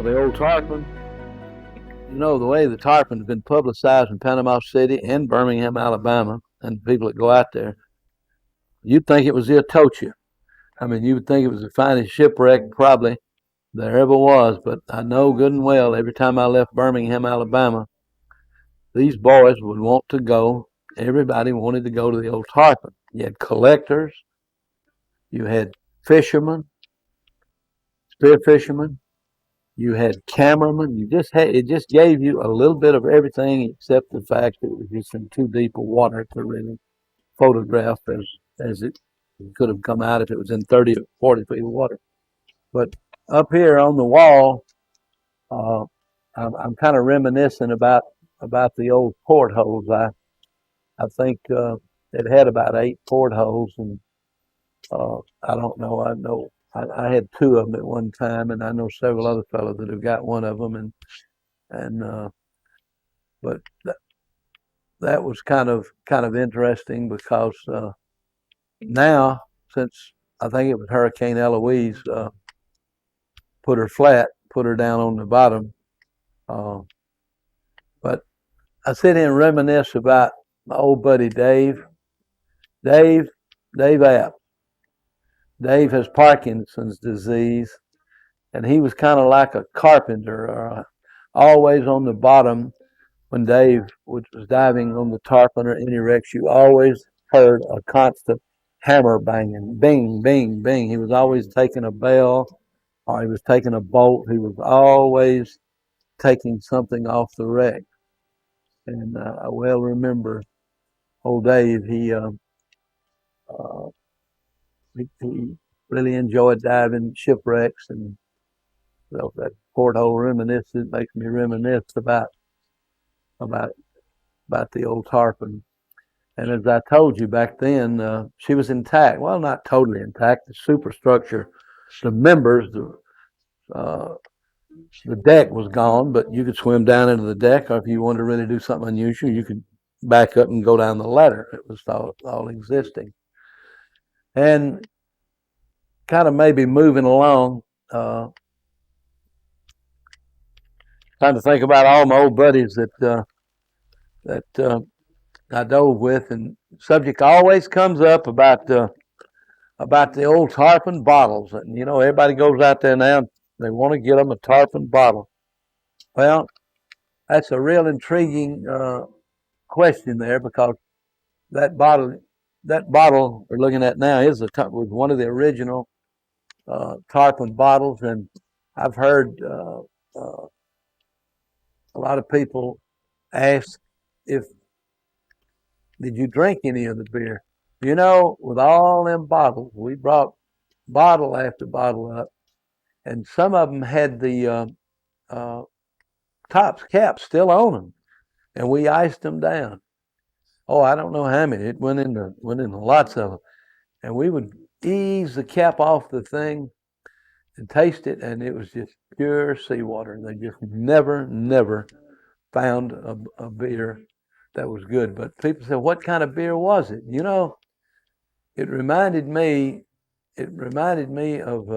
Well, the old Tarpon, the way the Tarpon has been publicized in Panama City and Birmingham, Alabama, and the people that go out there, you'd think it was the Atocha. I mean, you would think it was the finest shipwreck probably there ever was, but I know good and well every time I left Birmingham, Alabama, these boys would want to go. Everybody wanted to go to the old Tarpon. You had collectors, you had fishermen, spear fishermen, you had cameramen. It just gave you a little bit of everything except the fact that it was just in too deep a water to really photograph as it could have come out if it was in 30 or 40 feet of water. But up here on the wall, uh, I'm kind of reminiscing about the old portholes. I think it had about 8 portholes, and I don't know. I had 2 of them at one time, and I know several other fellows that have got one of them, and but that was kind of interesting because now, since I think it was Hurricane Eloise put her flat, put her down on the bottom. Uh, but I sit here and reminisce about my old buddy Dave. Dave, Dave App. Dave has Parkinson's disease, and he was kind of like a carpenter, always on the bottom. When Dave was diving on the tarpon or any wrecks, you always heard a constant hammer banging, bing, bing, bing. He was always taking a bell, or he was taking a bolt. He was always taking something off the wreck. And I well remember old Dave. Uh, he really enjoyed diving shipwrecks, and so that porthole reminiscence makes me reminisce about about the old tarpon. And as I told you back then, she was intact. Well, not totally intact. The superstructure, the members, uh, the deck was gone, but you could swim down into the deck, or if you wanted to really do something unusual, you could back up and go down the ladder. It was all existing. And kind of maybe moving along, uh, trying to think about all my old buddies that I dove with, and subject always comes up about the old tarpon bottles. And everybody goes out there now, they want to get them a tarpon bottle. Well, that's a real intriguing question there, because that bottle that bottle we're looking at now was one of the original tarpon bottles. And I've heard a lot of people ask, if did you drink any of the beer? With all them bottles, we brought bottle after bottle up, and some of them had the uh, caps still on them, and we iced them down. Oh, I don't know how many. It went into lots of them, and we would ease the cap off the thing and taste it, and it was just pure seawater. They just never found a beer that was good. But people said, "What kind of beer was it?" It reminded me. It reminded me of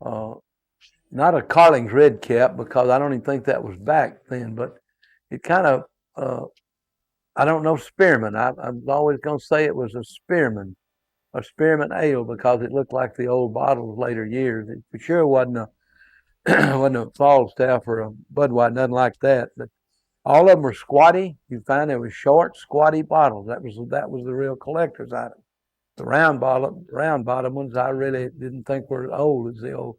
uh, not a Carling's Red Cap, because I don't even think that was back then, but it kind of I don't know, spearmint. I'm always going to say it was a spearmint ale, because it looked like the old bottles later years. It for sure wasn't a wasn't a Falstaff or a Budweiser, nothing like that. But all of them were squatty. You find there was short, squatty bottles. That was the real collector's item. The round bottom ones, I really didn't think were as old as the old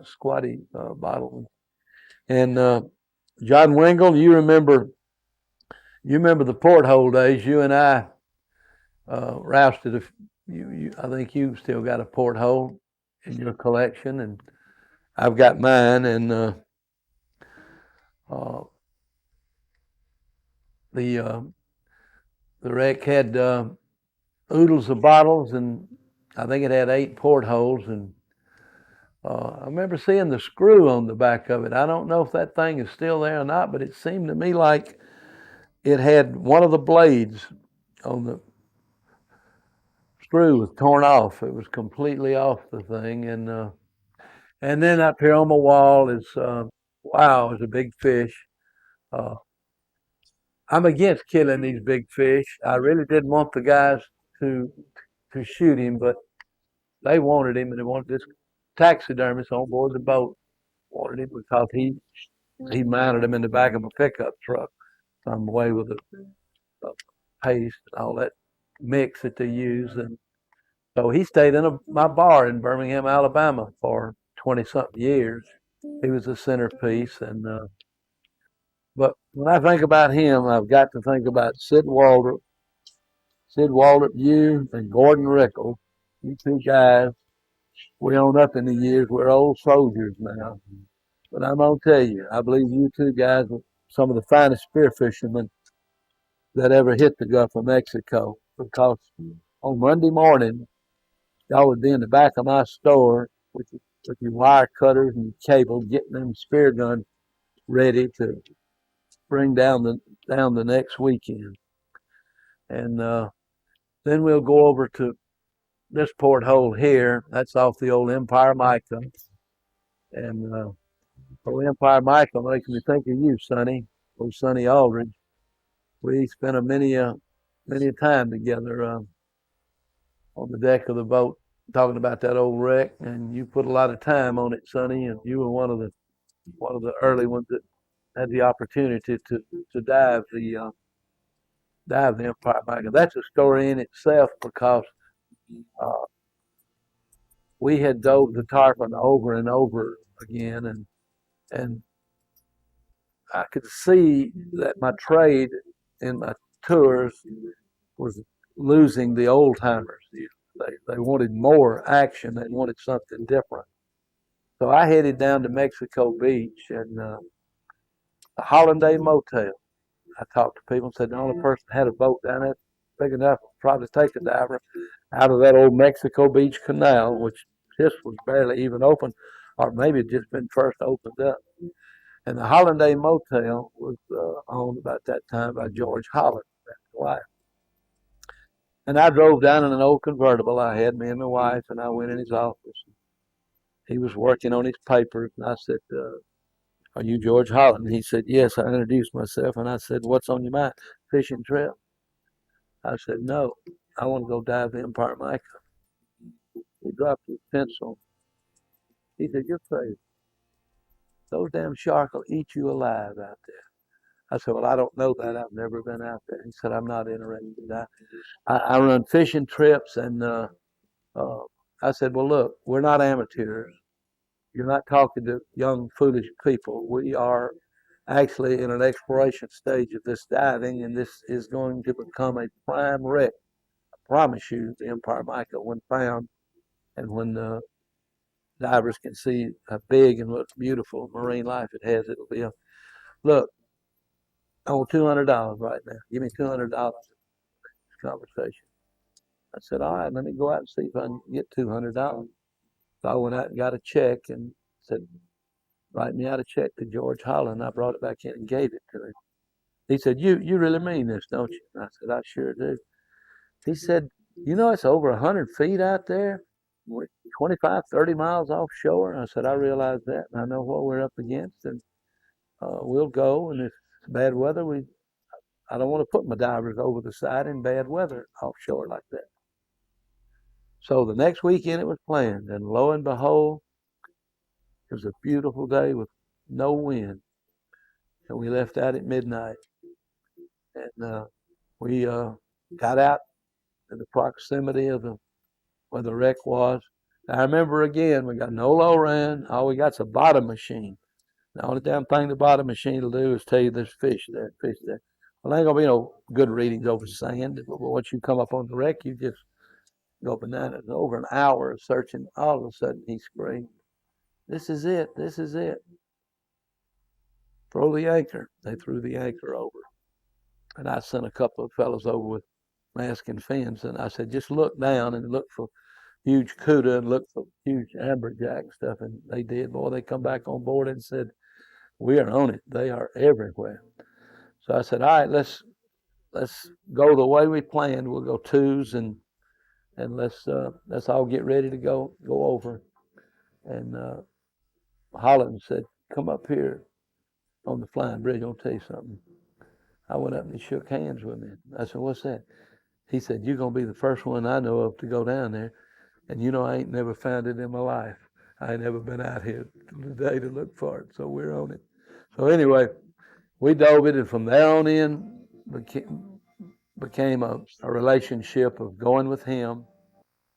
squatty bottle. And John Wingle, you remember the porthole days. You and I rousted I think you've still got a porthole in your collection, and I've got mine. And uh, the uh, the wreck had oodles of bottles, and I think it had 8 portholes. And I remember seeing the screw on the back of it. I don't know if that thing is still there or not, but it seemed to me like it had one of the blades on the screw was torn off. It was completely off the thing, and And then up here on my wall is wow, is a big fish. Uh, I'm against killing these big fish. I really didn't want the guys to to shoot him, but they wanted him, and they wanted this taxidermist on board the boat wanted him because he mounted him in the back of a pickup truck some way with a paste and all that mix that they use, and so he stayed in my bar in Birmingham, Alabama for 20 something years. He was a centerpiece, and but when I think about him, I've got to think about Sid Waltrip, you and Gordon Rickles. You two guys, we on up in the years. We're old soldiers now. But I'm going to tell you, I believe you two guys were some of the finest spear fishermen that ever hit the Gulf of Mexico. Because on Monday morning, y'all would be in the back of my store with your wire cutters and cable, getting them spear guns ready to bring down the next weekend. And then we'll go over to this porthole here. That's off the old Empire Micah. And old Empire Micah makes me think of you, Sonny, old Sonny Aldridge. We spent many a time together on the deck of the boat talking about that old wreck, and you put a lot of time on it, Sonny, and you were one of the early ones that had the opportunity to dive the Empire Micah. That's a story in itself because uh, we had dove the Tarpon over and over again, and I could see that my trade in my tours was losing the old timers. They wanted more action. They wanted something different. So I headed down to Mexico Beach and a Hollanday Motel. I talked to people and said the only person that had a boat down there big enough to probably take a diver out of that old Mexico Beach canal, which just was barely even open, or maybe it just been first opened up. And the Hollanday Motel was owned about that time by George Holland, his wife. And I drove down in an old convertible I had, me and my wife, and I went in his office. He was working on his papers, and I said, "Are you George Holland?" And he said, "Yes." I introduced myself, and I said, "What's on your mind? Fishing trip?" I said, "No, I want to go dive the Empire Micah." He dropped his pencil. He said, "You're crazy. Those damn sharks will eat you alive out there." I said, "Well, I don't know that. I've never been out there." He said, "I'm not interested in that. I run fishing trips," and uh, I said, "Well, look, we're not amateurs. You're not talking to young, foolish people. We are actually in an exploration stage of this diving, and this is going to become a prime wreck. I promise you, the Empire Micah, when found and when the divers can see how big and what beautiful marine life it has, it'll be a look. I want $200 right now. Give me $200 for this conversation." I said, "All right, let me go out and see if I can get $200. So I went out and got a check and said, "Write me out a check to George Holland." I brought it back in and gave it to him. He said, "You really mean this, don't you?" And I said, "I sure do." He said, "You know, it's over 100 feet out there, 25, 30 miles offshore." I said, "I realize that, and I know what we're up against, and we'll go. And if it's bad weather, I don't want to put my divers over the side in bad weather offshore like that." So the next weekend it was planned, and lo and behold, it was a beautiful day with no wind, and we left out at midnight, and we got out in the proximity of where the wreck was. I remember again, we got no low ran. All we got's a bottom machine. The only damn thing the bottom machine will do is tell you there's fish there, fish there. Well, there ain't gonna be no good readings over sand. But once you come up on the wreck, you just go bananas. Over an hour of searching, all of a sudden he screamed, "This is it! This is it! Throw the anchor!" They threw the anchor over, and I sent a couple of fellows over with mask and fins, and I said, "Just look down and look for huge cuda and look for huge amberjack and stuff." And they did. Boy, they come back on board and said, "We are on it. They are everywhere." So I said, "All right, let's go the way we planned. We'll go twos and let's all get ready to go over." And hollered and said, "Come up here on the flying bridge. I'll tell you something." I went up and he shook hands with me. I said, "What's that?" He said, "You're gonna be the first one I know of to go down there, and you know I ain't never found it in my life. I ain't never been out here today to look for it, so we're on it." So anyway, we dove it, and from there on in became a relationship of going with him